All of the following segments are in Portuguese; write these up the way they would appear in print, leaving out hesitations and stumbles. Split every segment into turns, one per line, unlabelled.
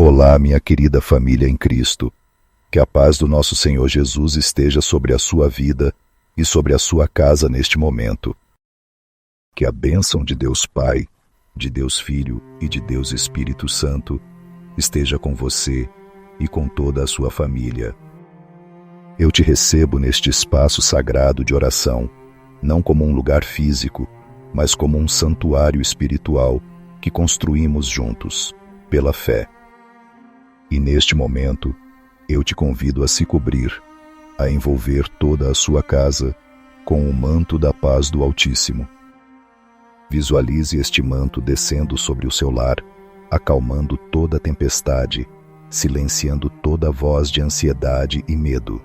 Olá, minha querida família em Cristo. Que a paz do nosso Senhor Jesus esteja sobre a sua vida e sobre a sua casa neste momento. Que a bênção de Deus Pai, de Deus Filho e de Deus Espírito Santo esteja com você e com toda a sua família. Eu te recebo neste espaço sagrado de oração, não como um lugar físico, mas como um santuário espiritual que construímos juntos, pela fé. E neste momento, eu te convido a se cobrir, a envolver toda a sua casa com o manto da paz do Altíssimo. Visualize este manto descendo sobre o seu lar, acalmando toda a tempestade, silenciando toda voz de ansiedade e medo.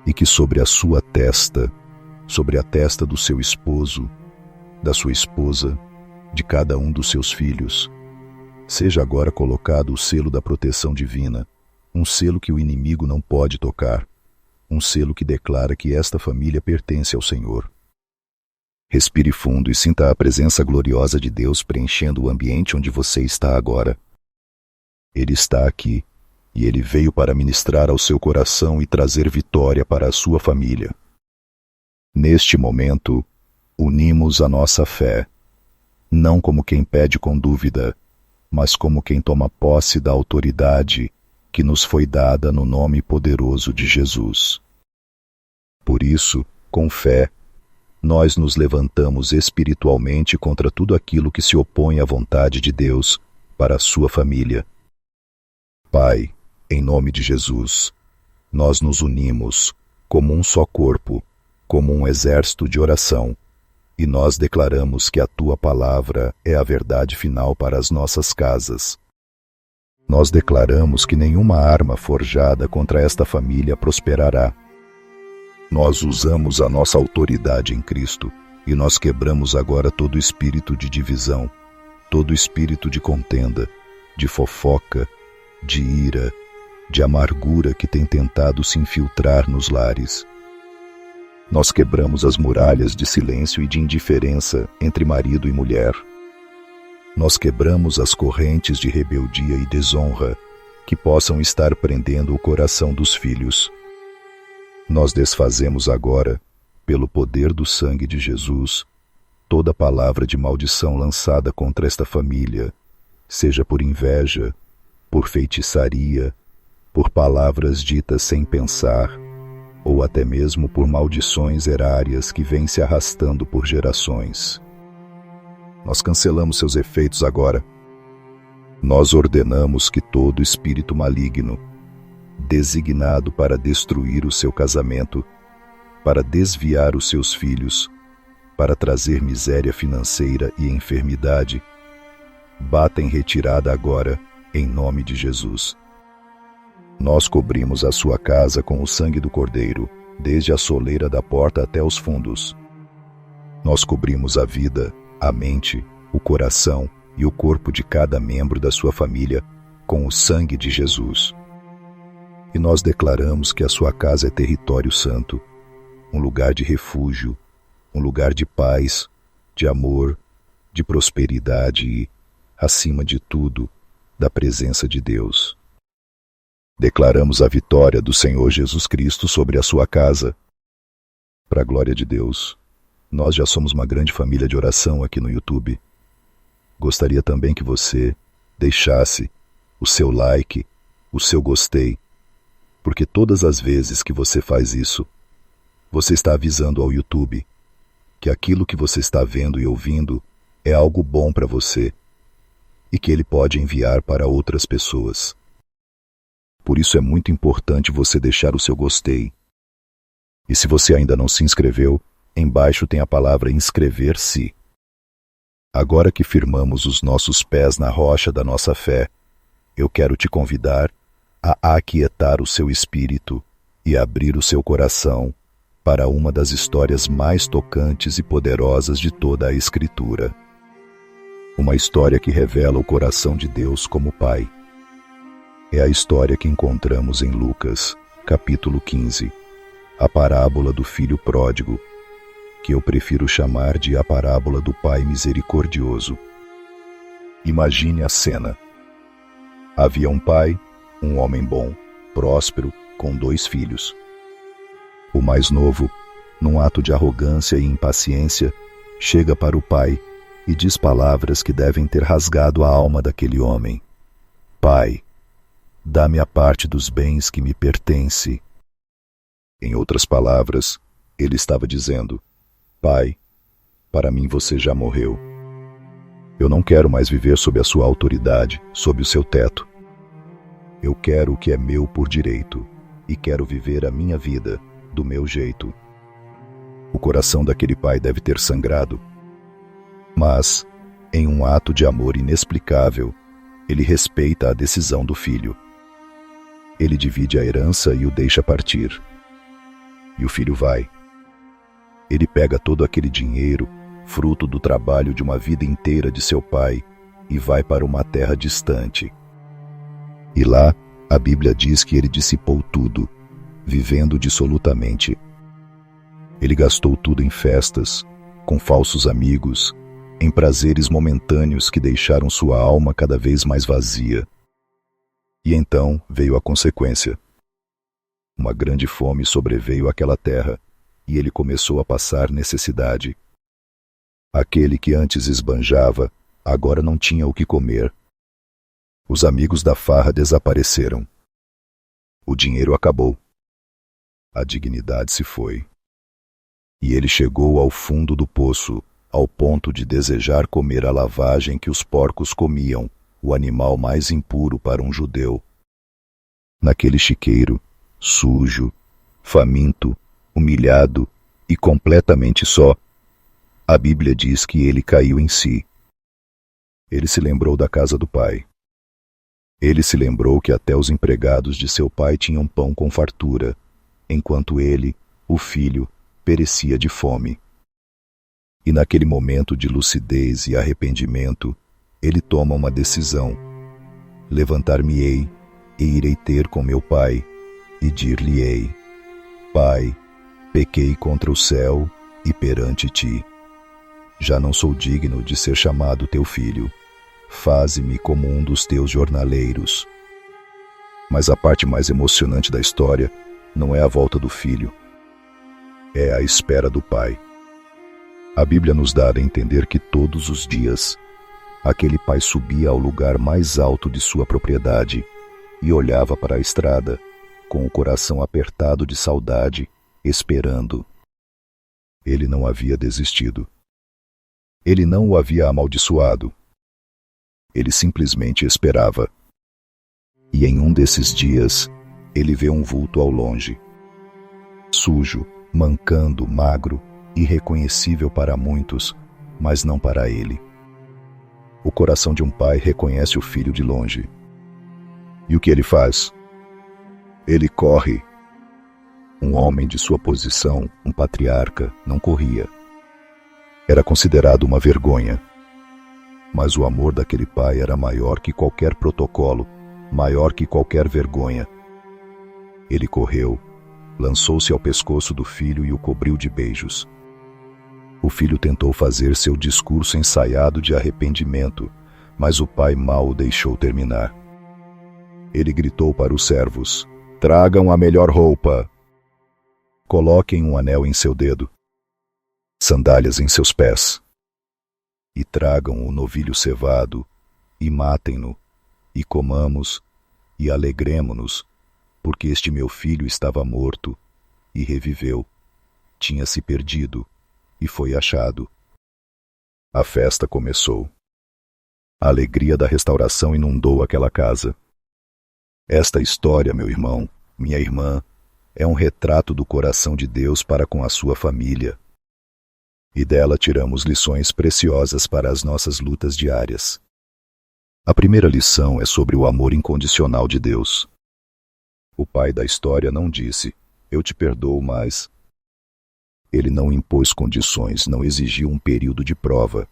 E que sobre a sua testa, sobre a testa do seu esposo, da sua esposa, de cada um dos seus filhos, seja agora colocado o selo da proteção divina, um selo que o inimigo não pode tocar, um selo que declara que esta família pertence ao Senhor. Respire fundo e sinta a presença gloriosa de Deus preenchendo o ambiente onde você está agora. Ele está aqui, e Ele veio para ministrar ao seu coração e trazer vitória para a sua família. Neste momento, unimos a nossa fé, não como quem pede com dúvida, mas como quem toma posse da autoridade que nos foi dada no nome poderoso de Jesus. Por isso, com fé, nós nos levantamos espiritualmente contra tudo aquilo que se opõe à vontade de Deus para a sua família. Pai, em nome de Jesus, nós nos unimos como um só corpo, como um exército de oração, e nós declaramos que a Tua palavra é a verdade final para as nossas casas. Nós declaramos que nenhuma arma forjada contra esta família prosperará. Nós usamos a nossa autoridade em Cristo e nós quebramos agora todo espírito de divisão, todo espírito de contenda, de fofoca, de ira, de amargura que tem tentado se infiltrar nos lares. Nós quebramos as muralhas de silêncio e de indiferença entre marido e mulher. Nós quebramos as correntes de rebeldia e desonra que possam estar prendendo o coração dos filhos. Nós desfazemos agora, pelo poder do sangue de Jesus, toda palavra de maldição lançada contra esta família, seja por inveja, por feitiçaria, por palavras ditas sem pensar, ou até mesmo por maldições erárias que vêm se arrastando por gerações. Nós cancelamos seus efeitos agora. Nós ordenamos que todo espírito maligno, designado para destruir o seu casamento, para desviar os seus filhos, para trazer miséria financeira e enfermidade, bata em retirada agora, em nome de Jesus. Nós cobrimos a sua casa com o sangue do Cordeiro, desde a soleira da porta até os fundos. Nós cobrimos a vida, a mente, o coração e o corpo de cada membro da sua família com o sangue de Jesus. E nós declaramos que a sua casa é território santo, um lugar de refúgio, um lugar de paz, de amor, de prosperidade e, acima de tudo, da presença de Deus. Declaramos a vitória do Senhor Jesus Cristo sobre a sua casa. Para a glória de Deus, nós já somos uma grande família de oração aqui no YouTube. Gostaria também que você deixasse o seu like, o seu gostei, porque todas as vezes que você faz isso, você está avisando ao YouTube que aquilo que você está vendo e ouvindo é algo bom para você e que ele pode enviar para outras pessoas. Por isso é muito importante você deixar o seu gostei. E se você ainda não se inscreveu, embaixo tem a palavra inscrever-se. Agora que firmamos os nossos pés na rocha da nossa fé, eu quero te convidar a aquietar o seu espírito e abrir o seu coração para uma das histórias mais tocantes e poderosas de toda a Escritura. Uma história que revela o coração de Deus como Pai. É a história que encontramos em Lucas, capítulo 15, a parábola do filho pródigo, que eu prefiro chamar de a parábola do Pai misericordioso. Imagine a cena. Havia um pai, um homem bom, próspero, com 2 filhos. O mais novo, num ato de arrogância e impaciência, chega para o pai e diz palavras que devem ter rasgado a alma daquele homem. Pai, dá-me a parte dos bens que me pertence. Em outras palavras, ele estava dizendo: Pai, para mim você já morreu. Eu não quero mais viver sob a sua autoridade, sob o seu teto. Eu quero o que é meu por direito, e quero viver a minha vida, do meu jeito. O coração daquele pai deve ter sangrado. Mas, em um ato de amor inexplicável, ele respeita a decisão do filho. Ele divide a herança e o deixa partir. E o filho vai. Ele pega todo aquele dinheiro, fruto do trabalho de uma vida inteira de seu pai, e vai para uma terra distante. E lá, a Bíblia diz que ele dissipou tudo, vivendo dissolutamente. Ele gastou tudo em festas, com falsos amigos, em prazeres momentâneos que deixaram sua alma cada vez mais vazia. E então veio a consequência. Uma grande fome sobreveio àquela terra, e ele começou a passar necessidade. Aquele que antes esbanjava, agora não tinha o que comer. Os amigos da farra desapareceram. O dinheiro acabou. A dignidade se foi. E ele chegou ao fundo do poço, ao ponto de desejar comer a lavagem que os porcos comiam, o animal mais impuro para um judeu. Naquele chiqueiro, sujo, faminto, humilhado e completamente só, a Bíblia diz que ele caiu em si. Ele se lembrou da casa do pai. Ele se lembrou que até os empregados de seu pai tinham pão com fartura, enquanto ele, o filho, perecia de fome. E naquele momento de lucidez e arrependimento, ele toma uma decisão: levantar-me-ei e irei ter com meu pai, e dir-lhe-ei: Pai, pequei contra o céu e perante ti. Já não sou digno de ser chamado teu filho. Faze-me como um dos teus jornaleiros. Mas a parte mais emocionante da história não é a volta do filho. É a espera do pai. A Bíblia nos dá a entender que todos os dias, aquele pai subia ao lugar mais alto de sua propriedade e olhava para a estrada, com o coração apertado de saudade, esperando. Ele não havia desistido. Ele não o havia amaldiçoado. Ele simplesmente esperava. E em um desses dias, ele vê um vulto ao longe. Sujo, mancando, magro, irreconhecível para muitos, mas não para ele. O coração de um pai reconhece o filho de longe. E o que ele faz? Ele corre. Um homem de sua posição, um patriarca, não corria. Era considerado uma vergonha. Mas o amor daquele pai era maior que qualquer protocolo, maior que qualquer vergonha. Ele correu, lançou-se ao pescoço do filho e o cobriu de beijos. O filho tentou fazer seu discurso ensaiado de arrependimento, mas o pai mal o deixou terminar. Ele gritou para os servos: Tragam a melhor roupa. Coloquem um anel em seu dedo, sandálias em seus pés, e tragam o novilho cevado, e matem-no, e comamos, e alegremo-nos, porque este meu filho estava morto, e reviveu, tinha se perdido, e foi achado. A festa começou. A alegria da restauração inundou aquela casa. Esta história, meu irmão, minha irmã, é um retrato do coração de Deus para com a sua família. E dela tiramos lições preciosas para as nossas lutas diárias. A primeira lição é sobre o amor incondicional de Deus. O pai da história não disse: eu te perdoo, mas... Ele não impôs condições, não exigiu um período de prova.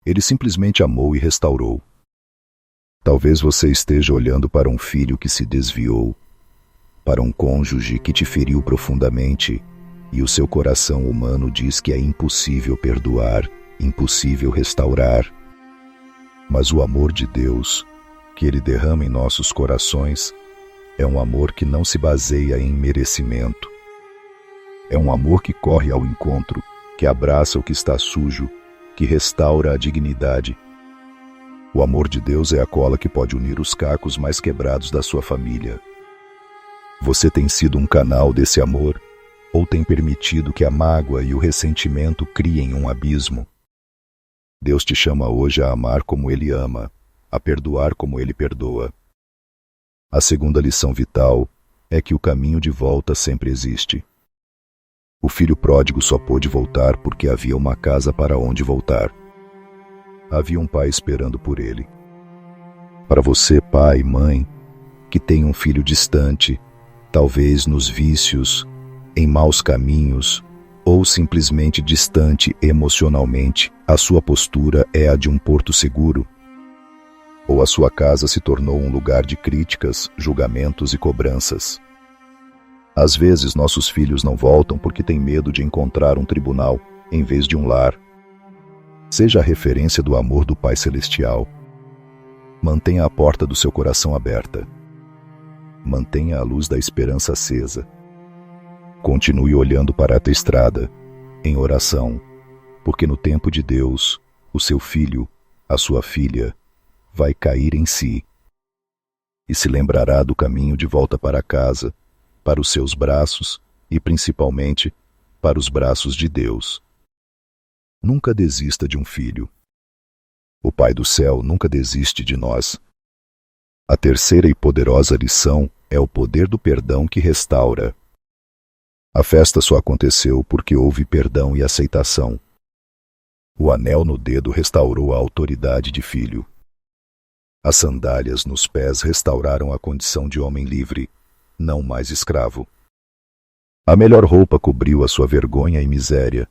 Ele simplesmente amou e restaurou. Talvez você esteja olhando para um filho que se desviou, para um cônjuge que te feriu profundamente, e o seu coração humano diz que é impossível perdoar, impossível restaurar. Mas o amor de Deus, que Ele derrama em nossos corações é um amor que não se baseia em merecimento. É um amor que corre ao encontro, que abraça o que está sujo, que restaura a dignidade. O amor de Deus é a cola que pode unir os cacos mais quebrados da sua família. Você tem sido um canal desse amor, ou tem permitido que a mágoa e o ressentimento criem um abismo? Deus te chama hoje a amar como Ele ama, a perdoar como Ele perdoa. A segunda lição vital é que o caminho de volta sempre existe. O filho pródigo só pôde voltar porque havia uma casa para onde voltar. Havia um pai esperando por ele. Para você, pai e mãe, que tem um filho distante, talvez nos vícios, em maus caminhos, ou simplesmente distante emocionalmente, a sua postura é a de um porto seguro. Ou a sua casa se tornou um lugar de críticas, julgamentos e cobranças. Às vezes nossos filhos não voltam porque têm medo de encontrar um tribunal em vez de um lar. Seja a referência do amor do Pai Celestial. Mantenha a porta do seu coração aberta. Mantenha a luz da esperança acesa. Continue olhando para a estrada, em oração, porque no tempo de Deus, o seu filho, a sua filha, vai cair em si e se lembrará do caminho de volta para casa, para os seus braços e, principalmente, para os braços de Deus. Nunca desista de um filho. O Pai do céu nunca desiste de nós. A terceira e poderosa lição é o poder do perdão que restaura. A festa só aconteceu porque houve perdão e aceitação. O anel no dedo restaurou a autoridade de filho. As sandálias nos pés restauraram a condição de homem livre, não mais escravo. A melhor roupa cobriu a sua vergonha e miséria.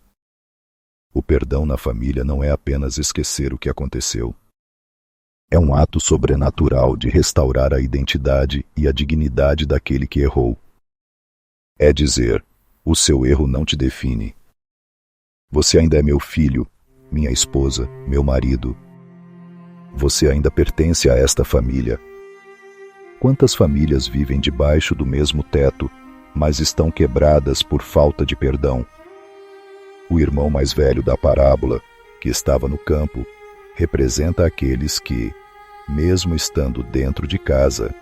O perdão na família não é apenas esquecer o que aconteceu. É um ato sobrenatural de restaurar a identidade e a dignidade daquele que errou. É dizer, o seu erro não te define. Você ainda é meu filho, minha esposa, meu marido. Você ainda pertence a esta família. Quantas famílias vivem debaixo do mesmo teto, mas estão quebradas por falta de perdão? O irmão mais velho da parábola, que estava no campo, representa aqueles que, mesmo estando dentro de casa,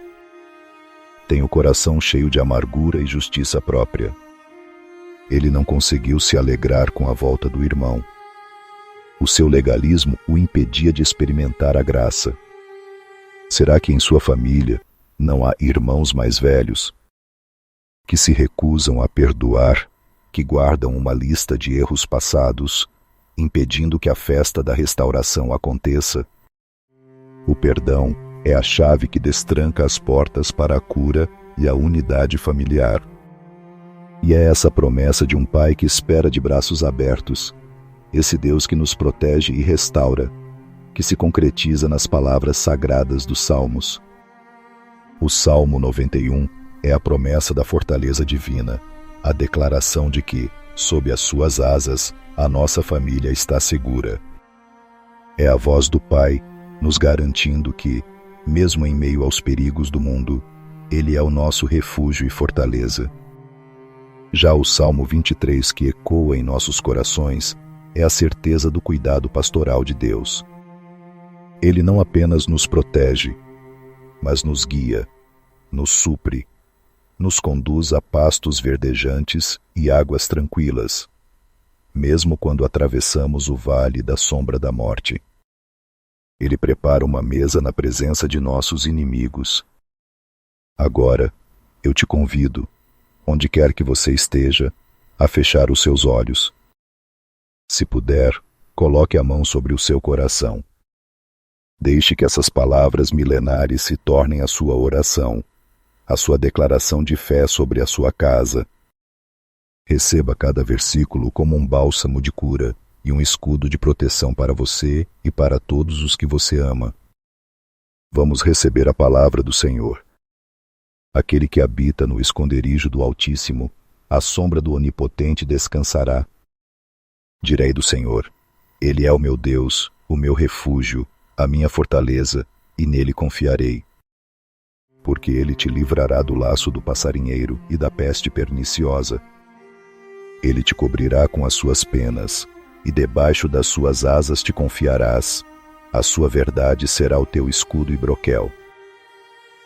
têm o coração cheio de amargura e justiça própria. Ele não conseguiu se alegrar com a volta do irmão. O seu legalismo o impedia de experimentar a graça. Será que em sua família não há irmãos mais velhos que se recusam a perdoar, que guardam uma lista de erros passados, impedindo que a festa da restauração aconteça? O perdão é a chave que destranca as portas para a cura e a unidade familiar. E é essa promessa de um pai que espera de braços abertos, esse Deus que nos protege e restaura, que se concretiza nas palavras sagradas dos Salmos. O Salmo 91 é a promessa da fortaleza divina, a declaração de que, sob as suas asas, a nossa família está segura. É a voz do Pai nos garantindo que, mesmo em meio aos perigos do mundo, Ele é o nosso refúgio e fortaleza. Já o Salmo 23, que ecoa em nossos corações, é a certeza do cuidado pastoral de Deus. Ele não apenas nos protege, mas nos guia, nos supre, nos conduz a pastos verdejantes e águas tranquilas, mesmo quando atravessamos o vale da sombra da morte. Ele prepara uma mesa na presença de nossos inimigos. Agora, eu te convido, onde quer que você esteja, a fechar os seus olhos. Se puder, coloque a mão sobre o seu coração. Deixe que essas palavras milenares se tornem a sua oração, a sua declaração de fé sobre a sua casa. Receba cada versículo como um bálsamo de cura e um escudo de proteção para você e para todos os que você ama. Vamos receber a palavra do Senhor. Aquele que habita no esconderijo do Altíssimo, à sombra do Onipotente descansará. Direi do Senhor: Ele é o meu Deus, o meu refúgio, a minha fortaleza, e nele confiarei. Porque ele te livrará do laço do passarinheiro e da peste perniciosa. Ele te cobrirá com as suas penas, e debaixo das suas asas te confiarás. A sua verdade será o teu escudo e broquel.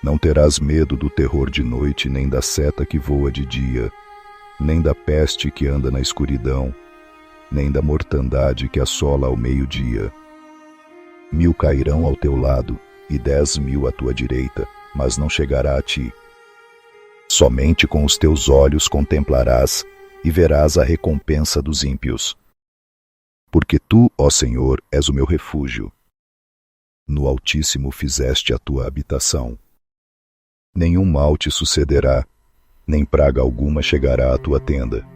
Não terás medo do terror de noite, nem da seta que voa de dia, nem da peste que anda na escuridão, nem da mortandade que assola ao meio-dia. 1000 cairão ao teu lado, e 10.000 à tua direita, mas não chegará a ti. Somente com os teus olhos contemplarás, e verás a recompensa dos ímpios. Porque tu, ó Senhor, és o meu refúgio. No Altíssimo fizeste a tua habitação. Nenhum mal te sucederá, nem praga alguma chegará à tua tenda.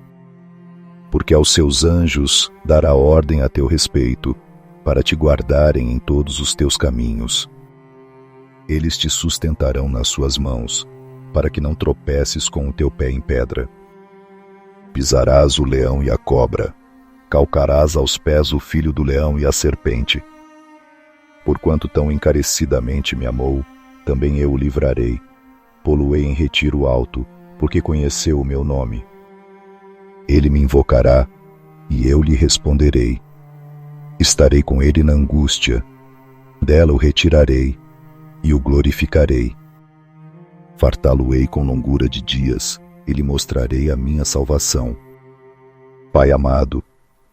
Porque aos seus anjos dará ordem a teu respeito, para te guardarem em todos os teus caminhos. Eles te sustentarão nas suas mãos, para que não tropeces com o teu pé em pedra. Pisarás o leão e a cobra, calcarás aos pés o filho do leão e a serpente. Porquanto tão encarecidamente me amou, também eu o livrarei, pô-lo-ei em retiro alto, porque conheceu o meu nome. Ele me invocará, e eu lhe responderei. Estarei com ele na angústia, dela o retirarei, e o glorificarei. Fartá-lo-ei com longura de dias, e lhe mostrarei a minha salvação. Pai amado,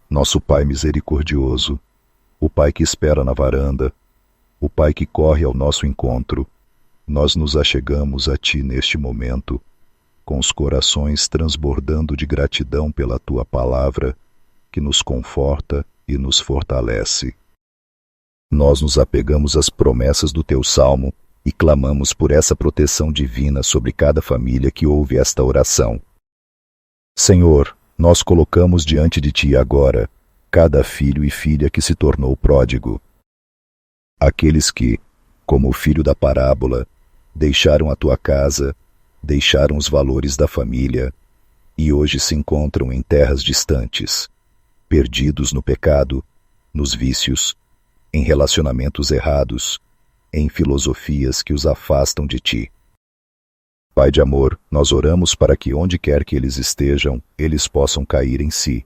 nosso Pai misericordioso, o Pai que espera na varanda, o Pai que corre ao nosso encontro, nós nos achegamos a Ti neste momento, com os corações transbordando de gratidão pela Tua palavra, que nos conforta e nos fortalece. Nós nos apegamos às promessas do Teu Salmo e clamamos por essa proteção divina sobre cada família que ouve esta oração. Senhor, nós colocamos diante de Ti agora cada filho e filha que se tornou pródigo. Aqueles que, como o filho da parábola, deixaram a Tua casa, deixaram os valores da família e hoje se encontram em terras distantes, perdidos no pecado, nos vícios, em relacionamentos errados, em filosofias que os afastam de Ti. Pai de amor, nós oramos para que onde quer que eles estejam, eles possam cair em si.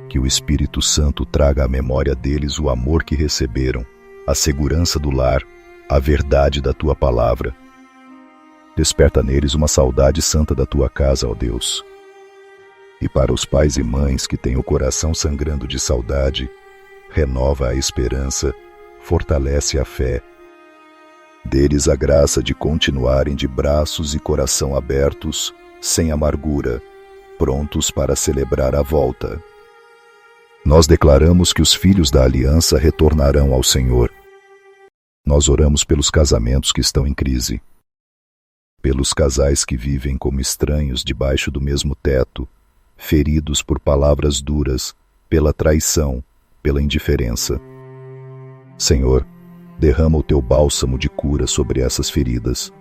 Que o Espírito Santo traga à memória deles o amor que receberam, a segurança do lar, a verdade da Tua palavra. Desperta neles uma saudade santa da Tua casa, ó Deus. E para os pais e mães que têm o coração sangrando de saudade, renova a esperança, fortalece a fé. Dê-lhes a graça de continuarem de braços e coração abertos, sem amargura, prontos para celebrar a volta. Nós declaramos que os filhos da aliança retornarão ao Senhor. Nós oramos pelos casamentos que estão em crise, pelos casais que vivem como estranhos debaixo do mesmo teto, feridos por palavras duras, pela traição, pela indiferença. Senhor, derrama o Teu bálsamo de cura sobre essas feridas.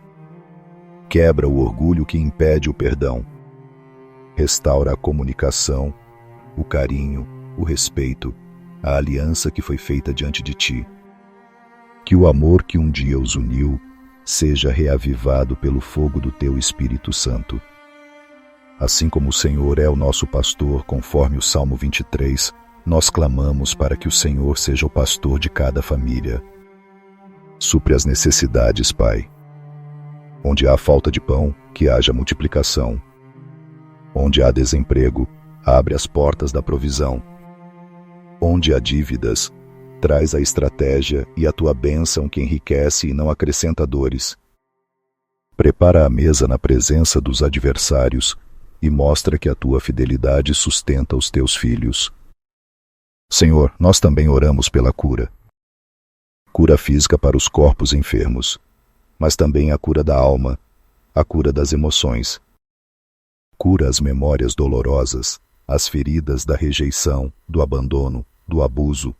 Quebra o orgulho que impede o perdão. Restaura a comunicação, o carinho, o respeito, a aliança que foi feita diante de Ti. Que o amor que um dia os uniu seja reavivado pelo fogo do Teu Espírito Santo. Assim como o Senhor é o nosso pastor, conforme o Salmo 23, nós clamamos para que o Senhor seja o pastor de cada família. Supre as necessidades, Pai. Onde há falta de pão, que haja multiplicação. Onde há desemprego, abre as portas da provisão. Onde há dívidas, traz a estratégia e a Tua bênção que enriquece e não acrescenta dores. Prepara a mesa na presença dos adversários e mostra que a Tua fidelidade sustenta os Teus filhos. Senhor, nós também oramos pela cura. Cura física para os corpos enfermos, mas também a cura da alma, a cura das emoções. Cura as memórias dolorosas, as feridas da rejeição, do abandono, do abuso.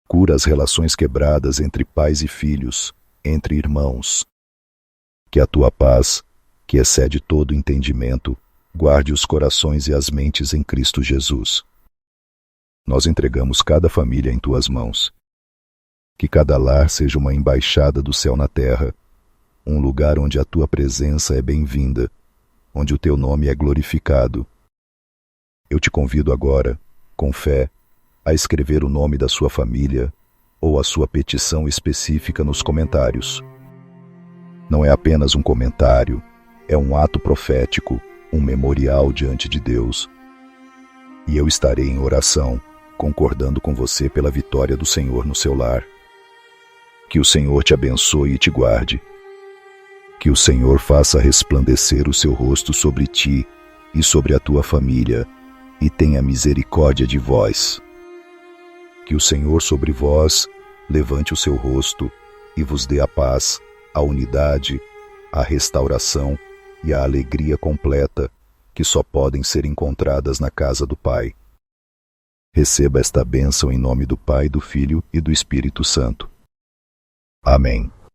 Cura as relações quebradas entre pais e filhos, entre irmãos. Que a Tua paz, que excede todo entendimento, guarde os corações e as mentes em Cristo Jesus. Nós entregamos cada família em Tuas mãos. Que cada lar seja uma embaixada do céu na terra, um lugar onde a tua presença é bem-vinda, onde o teu nome é glorificado. Eu te convido agora, com fé, a escrever o nome da sua família ou a sua petição específica nos comentários. Não é apenas um comentário, é um ato profético, um memorial diante de Deus. E eu estarei em oração, concordando com você pela vitória do Senhor no seu lar. Que o Senhor te abençoe e te guarde. Que o Senhor faça resplandecer o seu rosto sobre ti e sobre a tua família, e tenha misericórdia de vós. Que o Senhor sobre vós levante o seu rosto e vos dê a paz, a unidade, a restauração e a alegria completa que só podem ser encontradas na casa do Pai. Receba esta bênção em nome do Pai, do Filho e do Espírito Santo. Amém.